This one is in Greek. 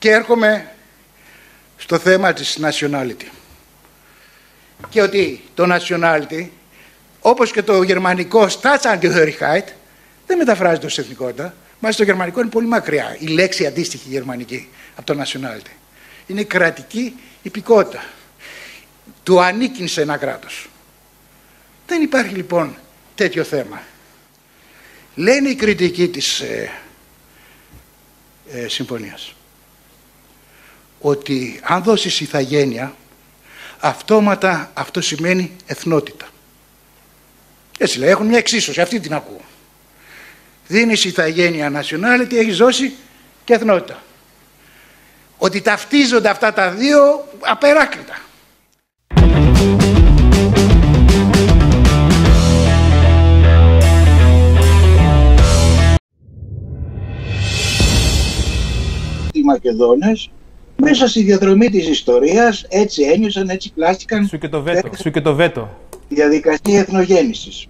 Και έρχομαι στο θέμα της nationality. Και ότι το nationality, όπως και το γερμανικό Staatsangehörigkeit, δεν μεταφράζεται ως εθνικότητα. Μάλιστα το γερμανικό είναι πολύ μακριά, η λέξη αντίστοιχη γερμανική από το nationality. Είναι κρατική υπηκότητα. Του ανήκει σε ένα κράτος. Δεν υπάρχει λοιπόν τέτοιο θέμα. Λένε οι κριτικοί της συμφωνίας ότι αν δώσεις ηθαγένεια, αυτόματα αυτό σημαίνει εθνότητα. Έτσι λέει, έχουν μια εξίσωση, αυτή την ακούω. Δίνεις ηθαγένεια nationality, έχεις δώσει και εθνότητα. Ότι ταυτίζονται αυτά τα δύο απεράκλητα. Οι Μακεδόνες μέσα στη διαδρομή της ιστορίας έτσι ένιωσαν, έτσι πλάστηκαν. Σου και το βέτο. Διαδικασία εθνογέννησης.